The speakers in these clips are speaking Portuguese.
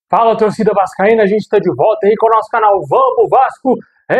Fala, torcida vascaína, a gente está de volta aí com o nosso canal Vamos Vasco.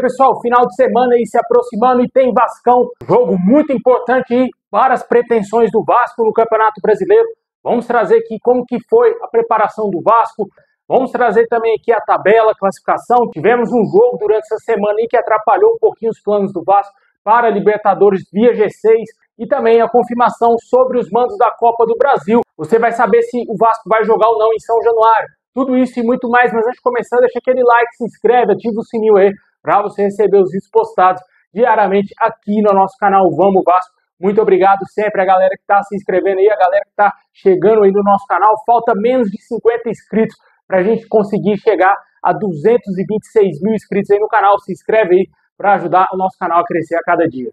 Pessoal, final de semana aí se aproximando e tem Vascão, jogo muito importante aí para as pretensões do Vasco no Campeonato Brasileiro. Vamos trazer aqui como que foi a preparação do Vasco, vamos trazer também aqui a tabela, a classificação. Tivemos um jogo durante essa semana aí que atrapalhou um pouquinho os planos do Vasco para a Libertadores via G6 e também a confirmação sobre os mandos da Copa do Brasil. Você vai saber se o Vasco vai jogar ou não em São Januário. Tudo isso e muito mais, mas antes de começar, deixa aquele like, se inscreve, ativa o sininho aí para você receber os vídeos postados diariamente aqui no nosso canal Vamos Vasco. Muito obrigado sempre a galera que está se inscrevendo aí, a galera que está chegando aí no nosso canal. Falta menos de 50 inscritos para a gente conseguir chegar a 226 mil inscritos aí no canal. Se inscreve aí para ajudar o nosso canal a crescer a cada dia.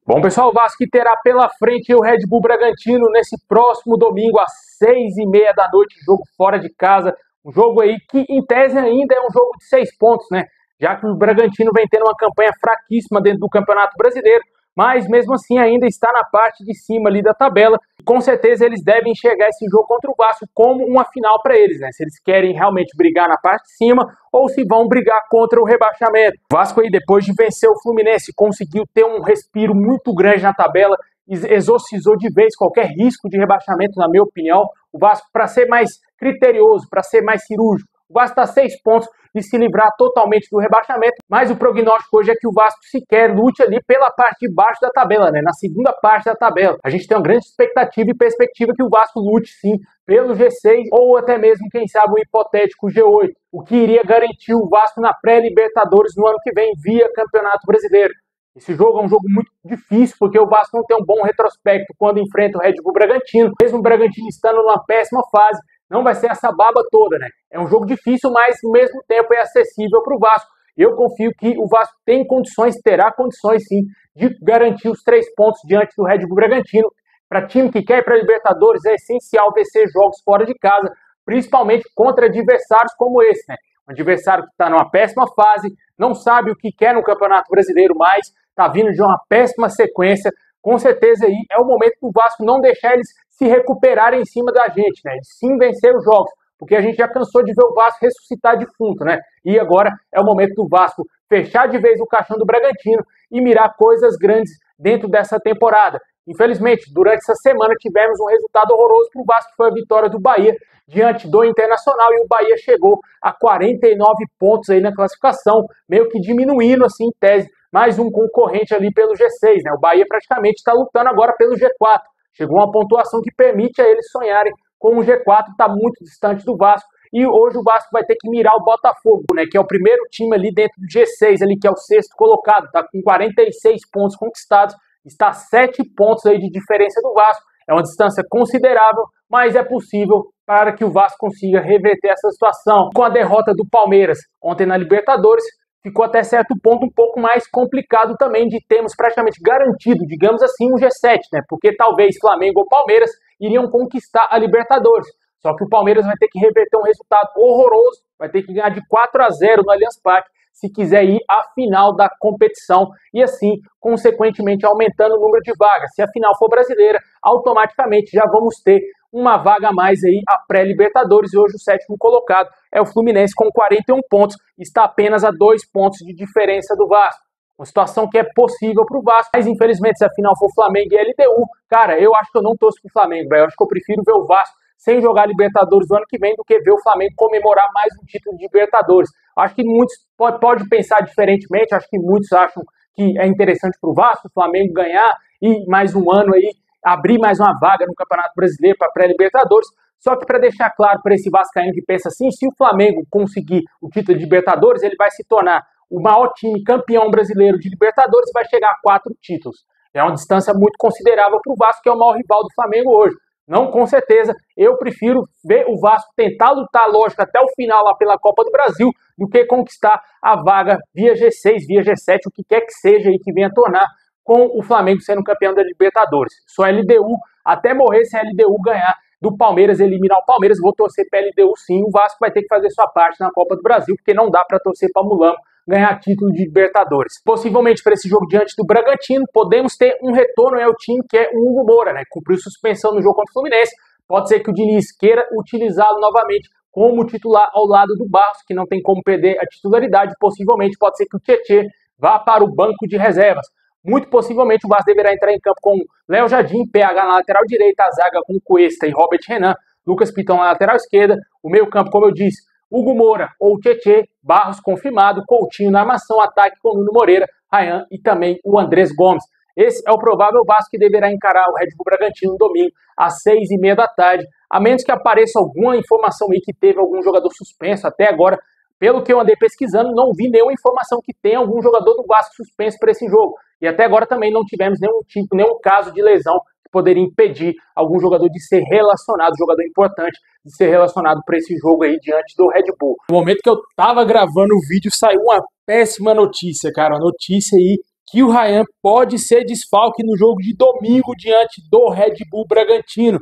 Bom, pessoal, o Vasco terá pela frente o Red Bull Bragantino nesse próximo domingo às 6h30 da noite, jogo fora de casa, um jogo aí que em tese ainda é um jogo de 6 pontos, né? Já que o Bragantino vem tendo uma campanha fraquíssima dentro do Campeonato Brasileiro, mas mesmo assim ainda está na parte de cima ali da tabela. Com certeza eles devem enxergar esse jogo contra o Vasco como uma final para eles, né? Se eles querem realmente brigar na parte de cima ou se vão brigar contra o rebaixamento. O Vasco aí, depois de vencer o Fluminense, conseguiu ter um respiro muito grande na tabela, exorcizou de vez qualquer risco de rebaixamento, na minha opinião. O Vasco, para ser mais criterioso, para ser mais cirúrgico, o Vasco está a 6 pontos de se livrar totalmente do rebaixamento, mas o prognóstico hoje é que o Vasco sequer lute ali pela parte de baixo da tabela, né? Na segunda parte da tabela. A gente tem uma grande expectativa e perspectiva que o Vasco lute sim pelo G6 ou até mesmo, quem sabe, um hipotético G8, o que iria garantir o Vasco na pré-Libertadores no ano que vem via Campeonato Brasileiro. Esse jogo é um jogo muito difícil, porque o Vasco não tem um bom retrospecto quando enfrenta o Red Bull Bragantino, mesmo o Bragantino estando numa péssima fase. Não vai ser essa baba toda, né? É um jogo difícil, mas ao mesmo tempo é acessível para o Vasco. Eu confio que o Vasco tem condições, terá condições sim, de garantir os 3 pontos diante do Red Bull Bragantino. Para time que quer ir para a Libertadores é essencial vencer jogos fora de casa, principalmente contra adversários como esse, né? Um adversário que está numa péssima fase, não sabe o que quer no Campeonato Brasileiro mais, está vindo de uma péssima sequência. Com certeza aí é o momento do Vasco não deixar eles se recuperarem em cima da gente, né? De sim vencer os jogos, porque a gente já cansou de ver o Vasco ressuscitar defunto, né? E agora é o momento do Vasco fechar de vez o caixão do Bragantino e mirar coisas grandes dentro dessa temporada. Infelizmente, durante essa semana tivemos um resultado horroroso para o Vasco, que foi a vitória do Bahia diante do Internacional, e o Bahia chegou a 49 pontos aí na classificação, meio que diminuindo assim em tese mais um concorrente ali pelo G6, né? O Bahia praticamente está lutando agora pelo G4. Chegou uma pontuação que permite a eles sonharem com o G4, está muito distante do Vasco. E hoje o Vasco vai ter que mirar o Botafogo, né? Que é o primeiro time ali dentro do G6, ali, que é o 6º colocado. Está com 46 pontos conquistados, está a 7 pontos aí de diferença do Vasco. É uma distância considerável, mas é possível para que o Vasco consiga reverter essa situação. Com a derrota do Palmeiras ontem na Libertadores, ficou até certo ponto um pouco mais complicado também de termos praticamente garantido, digamos assim, um G7, né? Porque talvez Flamengo ou Palmeiras iriam conquistar a Libertadores. Só que o Palmeiras vai ter que reverter um resultado horroroso, vai ter que ganhar de 4-0 no Allianz Parque se quiser ir à final da competição e assim, consequentemente, aumentando o número de vagas. Se a final for brasileira, automaticamente já vamos ter uma vaga a mais aí, a pré-Libertadores, e hoje o 7º colocado é o Fluminense com 41 pontos, está apenas a 2 pontos de diferença do Vasco. Uma situação que é possível para o Vasco, mas infelizmente se a final for Flamengo e LDU, cara, eu acho que eu não torço pro Flamengo, velho. Eu acho que eu prefiro ver o Vasco sem jogar Libertadores do ano que vem do que ver o Flamengo comemorar mais um título de Libertadores. Acho que muitos podem pensar diferentemente, acho que muitos acham que é interessante para o Vasco, o Flamengo ganhar e mais um ano aí, abrir mais uma vaga no Campeonato Brasileiro para pré-Libertadores. Só que para deixar claro para esse vascaíno que pensa assim, se o Flamengo conseguir o título de Libertadores, ele vai se tornar o maior time campeão brasileiro de Libertadores e vai chegar a 4 títulos. É uma distância muito considerável para o Vasco, que é o maior rival do Flamengo hoje. Não, com certeza, eu prefiro ver o Vasco tentar lutar, lógico, até o final lá pela Copa do Brasil, do que conquistar a vaga via G6, via G7, o que quer que seja aí que venha tornar, com o Flamengo sendo campeão da Libertadores. Só LDU, até morrer se a LDU ganhar do Palmeiras, eliminar o Palmeiras, vou torcer para a LDU sim. O Vasco vai ter que fazer sua parte na Copa do Brasil, porque não dá para torcer para Mulambo ganhar título de Libertadores. Possivelmente para esse jogo diante do Bragantino, podemos ter um retorno ao time que é o Hugo Moura, né? Cumpriu suspensão no jogo contra o Fluminense. Pode ser que o Diniz queira utilizá-lo novamente como titular ao lado do Barros, que não tem como perder a titularidade. Possivelmente pode ser que o Tietê vá para o banco de reservas. Muito possivelmente o Vasco deverá entrar em campo com Léo Jardim, PH na lateral direita, a zaga com Cuesta e Robert Renan, Lucas Piton na lateral esquerda, o meio campo, como eu disse, Hugo Moura ou Tietê, Barros confirmado, Coutinho na armação, ataque com Nuno Moreira, Ryan e também o Andrés Gomes. Esse é o provável Vasco que deverá encarar o Red Bull Bragantino no domingo, às 6h30 da tarde, a menos que apareça alguma informação aí que teve algum jogador suspenso. Até agora, pelo que eu andei pesquisando, não vi nenhuma informação que tenha algum jogador do Vasco suspenso para esse jogo. E até agora também não tivemos nenhum caso de lesão que poderia impedir algum jogador de ser relacionado, jogador importante, de ser relacionado para esse jogo aí diante do Red Bull. No momento que eu tava gravando o vídeo, saiu uma péssima notícia, cara. Uma notícia aí que o Ryan pode ser desfalque no jogo de domingo diante do Red Bull Bragantino.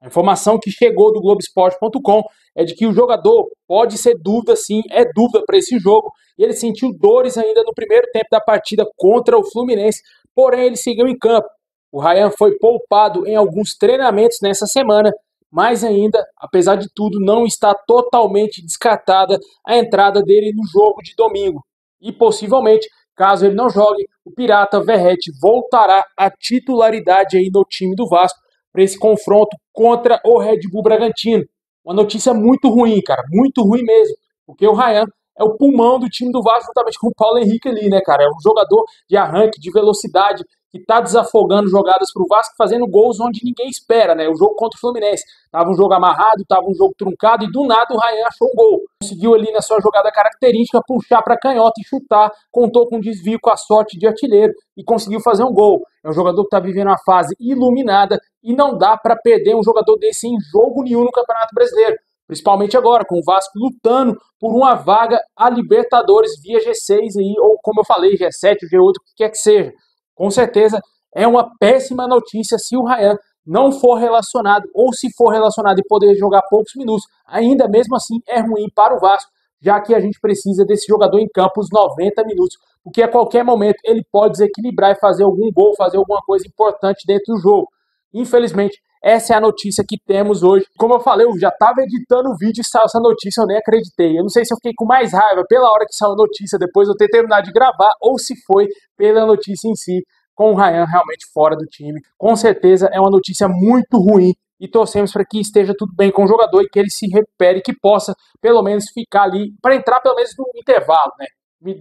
A informação que chegou do Globoesporte.com é de que o jogador pode ser dúvida, sim, é dúvida para esse jogo. E ele sentiu dores ainda no primeiro tempo da partida contra o Fluminense, porém ele seguiu em campo. O Ryan foi poupado em alguns treinamentos nessa semana, mas ainda, apesar de tudo, não está totalmente descartada a entrada dele no jogo de domingo. E possivelmente, caso ele não jogue, o Pirata Verratti voltará à titularidade aí no time do Vasco para esse confronto contra o Red Bull Bragantino. Uma notícia muito ruim, cara, muito ruim mesmo, porque o Ryan é o pulmão do time do Vasco, juntamente com o Paulo Henrique ali, né, cara? É um jogador de arranque, de velocidade, que tá desafogando jogadas pro Vasco, fazendo gols onde ninguém espera, né? O jogo contra o Fluminense. Tava um jogo amarrado, tava um jogo truncado, e do nada o Ryan achou um gol. Conseguiu ali na sua jogada característica puxar para canhota e chutar, contou com um desvio com a sorte de artilheiro e conseguiu fazer um gol. É um jogador que tá vivendo uma fase iluminada e não dá para perder um jogador desse em jogo nenhum no Campeonato Brasileiro. Principalmente agora, com o Vasco lutando por uma vaga a Libertadores via G6 aí, ou como eu falei, G7, G8, o que quer que seja. Com certeza é uma péssima notícia se o Ryan não for relacionado, ou se for relacionado e poder jogar poucos minutos. Ainda mesmo assim é ruim para o Vasco, já que a gente precisa desse jogador em campo os 90 minutos, porque a qualquer momento ele pode desequilibrar e fazer algum gol, fazer alguma coisa importante dentro do jogo. Infelizmente, essa é a notícia que temos hoje. Como eu falei, eu já estava editando o vídeo e saiu essa notícia, eu nem acreditei. Eu não sei se eu fiquei com mais raiva pela hora que saiu a notícia, depois de eu ter terminado de gravar, ou se foi pela notícia em si, com o Ryan realmente fora do time. Com certeza é uma notícia muito ruim e torcemos para que esteja tudo bem com o jogador e que ele se recupere, que possa pelo menos ficar ali, para entrar pelo menos no intervalo, né?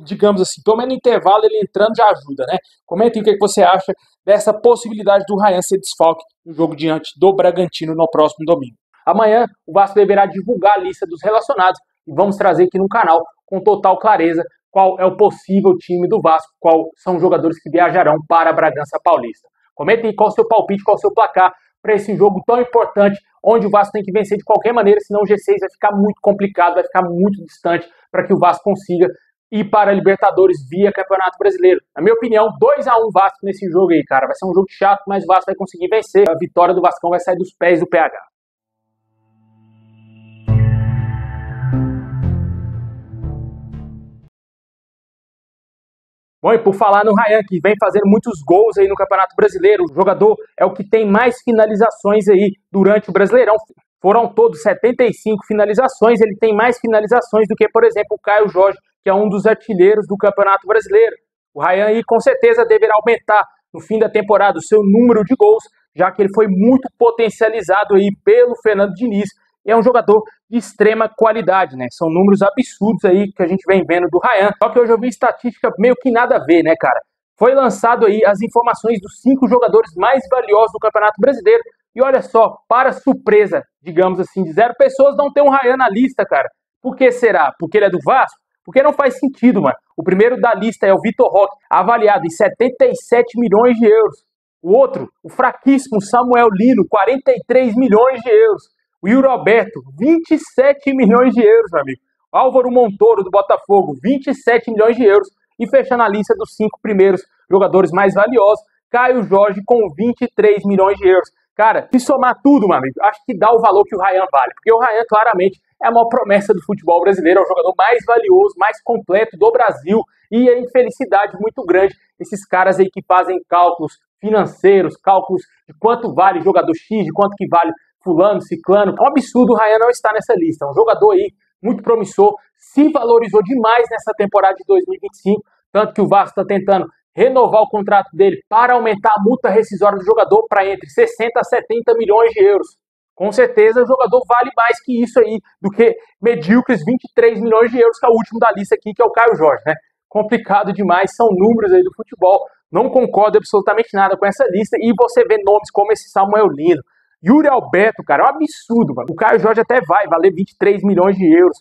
Digamos assim, pelo menos no intervalo ele entrando já ajuda, né? Comenta aí o que você acha dessa possibilidade do Ryan ser desfalque no jogo diante do Bragantino no próximo domingo. Amanhã o Vasco deverá divulgar a lista dos relacionados e vamos trazer aqui no canal com total clareza qual é o possível time do Vasco, qual são os jogadores que viajarão para a Bragança Paulista. Comenta aí qual o seu palpite, qual o seu placar para esse jogo tão importante, onde o Vasco tem que vencer de qualquer maneira, senão o G6 vai ficar muito complicado, vai ficar muito distante para que o Vasco consiga ir para a Libertadores via Campeonato Brasileiro. Na minha opinião, 2-1 Vasco nesse jogo aí, cara. Vai ser um jogo chato, mas o Vasco vai conseguir vencer. A vitória do Vascão vai sair dos pés do PH. Bom, e por falar no Ryan, que vem fazendo muitos gols aí no Campeonato Brasileiro, o jogador é o que tem mais finalizações aí durante o Brasileirão. Foram todos 75 finalizações, ele tem mais finalizações do que, por exemplo, o Caio Jorge, que é um dos artilheiros do Campeonato Brasileiro. O Ryan aí com certeza deverá aumentar no fim da temporada o seu número de gols, já que ele foi muito potencializado aí pelo Fernando Diniz. E é um jogador de extrema qualidade, né? São números absurdos aí que a gente vem vendo do Ryan. Só que hoje eu vi estatística meio que nada a ver, né, cara? Foi lançado aí as informações dos 5 jogadores mais valiosos do Campeonato Brasileiro. E olha só, para surpresa, digamos assim, de 0 pessoas, não tem um Ryan na lista, cara. Por que será? Porque ele é do Vasco? Porque não faz sentido, mano. O primeiro da lista é o Vitor Roque, avaliado em 77 milhões de euros. O outro, o fraquíssimo Samuel Lino, 43 milhões de euros. O Yuri Alberto, 27 milhões de euros, meu amigo. Álvaro Montoro, do Botafogo, 27 milhões de euros. E fechando a lista dos 5 primeiros jogadores mais valiosos, Caio Jorge, com 23 milhões de euros. Cara, se somar tudo, meu amigo, acho que dá o valor que o Ryan vale. Porque o Ryan, claramente, é a maior promessa do futebol brasileiro, é o jogador mais valioso, mais completo do Brasil, e a infelicidade muito grande, esses caras aí que fazem cálculos financeiros, cálculos de quanto vale jogador X, de quanto que vale fulano, ciclano. É um absurdo o Ryan não estar nessa lista, é um jogador aí muito promissor, se valorizou demais nessa temporada de 2025, tanto que o Vasco está tentando renovar o contrato dele para aumentar a multa rescisória do jogador para entre 60 a 70 milhões de euros. Com certeza o jogador vale mais que isso aí, do que medíocres 23 milhões de euros, que é o último da lista aqui, que é o Caio Jorge, né? Complicado demais, são números aí do futebol, não concordo absolutamente nada com essa lista, e você vê nomes como esse Samuel Lino, Yuri Alberto, cara, é um absurdo, mano. O Caio Jorge até vai valer 23 milhões de euros.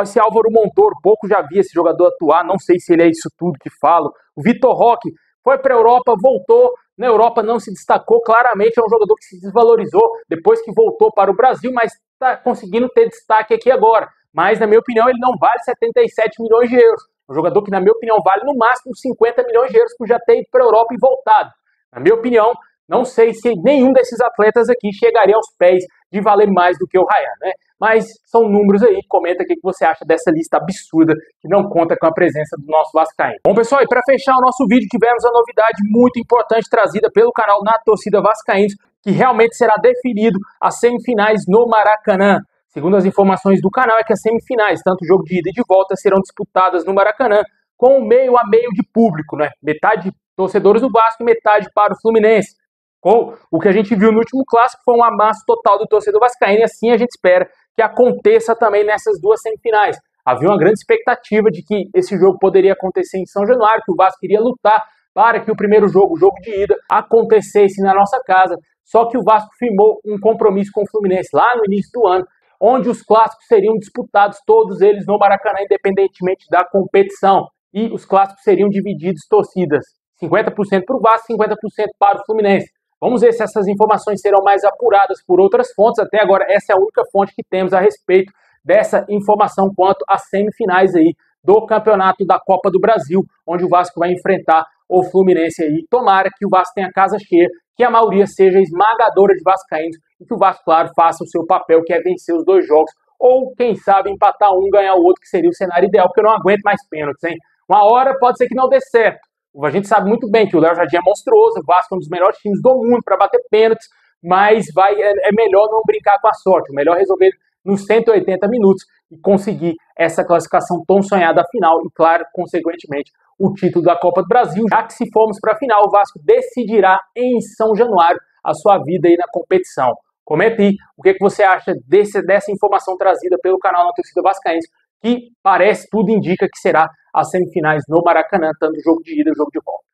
Esse Álvaro Montoro, pouco já vi esse jogador atuar, não sei se ele é isso tudo que falo. O Vitor Roque foi para a Europa, voltou, na Europa não se destacou, claramente é um jogador que se desvalorizou depois que voltou para o Brasil, mas está conseguindo ter destaque aqui agora. Mas, na minha opinião, ele não vale 77 milhões de euros. Um jogador que, na minha opinião, vale no máximo 50 milhões de euros por já ter ido para a Europa e voltado. Na minha opinião, não sei se nenhum desses atletas aqui chegaria aos pés de valer mais do que o Ryan, né? Mas são números aí. Comenta o que você acha dessa lista absurda que não conta com a presença do nosso vascaíno. Bom, pessoal, e para fechar o nosso vídeo, tivemos uma novidade muito importante trazida pelo canal Na Torcida Vascaínos, que realmente será definido as semifinais no Maracanã. Segundo as informações do canal, é que as semifinais, tanto o jogo de ida e de volta, serão disputadas no Maracanã com meio a meio de público, né? Metade torcedores do Vasco e metade para o Fluminense. Com o que a gente viu no último clássico foi um amasso total do torcedor vascaíno, e assim a gente espera que aconteça também nessas duas semifinais. Havia uma grande expectativa de que esse jogo poderia acontecer em São Januário, que o Vasco iria lutar para que o primeiro jogo, o jogo de ida, acontecesse na nossa casa, só que o Vasco firmou um compromisso com o Fluminense lá no início do ano, onde os clássicos seriam disputados todos eles no Maracanã, independentemente da competição, e os clássicos seriam divididos torcidas, 50% para o Vasco, 50% para o Fluminense. Vamos ver se essas informações serão mais apuradas por outras fontes. Até agora, essa é a única fonte que temos a respeito dessa informação quanto às semifinais aí do Campeonato da Copa do Brasil, onde o Vasco vai enfrentar o Fluminense aí. Tomara que o Vasco tenha casa cheia, que a maioria seja esmagadora de vascaínos e que o Vasco, claro, faça o seu papel, que é vencer os dois jogos, ou quem sabe empatar um, ganhar o outro, que seria o cenário ideal, porque eu não aguento mais pênaltis, hein? Uma hora pode ser que não dê certo. A gente sabe muito bem que o Léo Jardim é monstruoso, o Vasco é um dos melhores times do mundo para bater pênaltis, mas é melhor não brincar com a sorte, o melhor resolver nos 180 minutos e conseguir essa classificação tão sonhada final e, claro, consequentemente, o título da Copa do Brasil. Já que se formos para a final, o Vasco decidirá em São Januário a sua vida aí na competição. Comenta aí o que você acha dessa informação trazida pelo canal Na Torcida Vascaínos, que parece, tudo indica que será as semifinais no Maracanã, tanto jogo de ida e jogo de volta.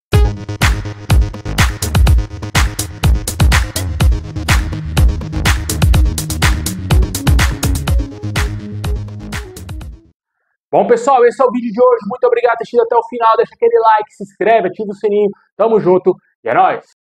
Bom, pessoal, esse é o vídeo de hoje. Muito obrigado por ter assistido até o final. Deixa aquele like, se inscreve, ativa o sininho. Tamo junto e é nóis!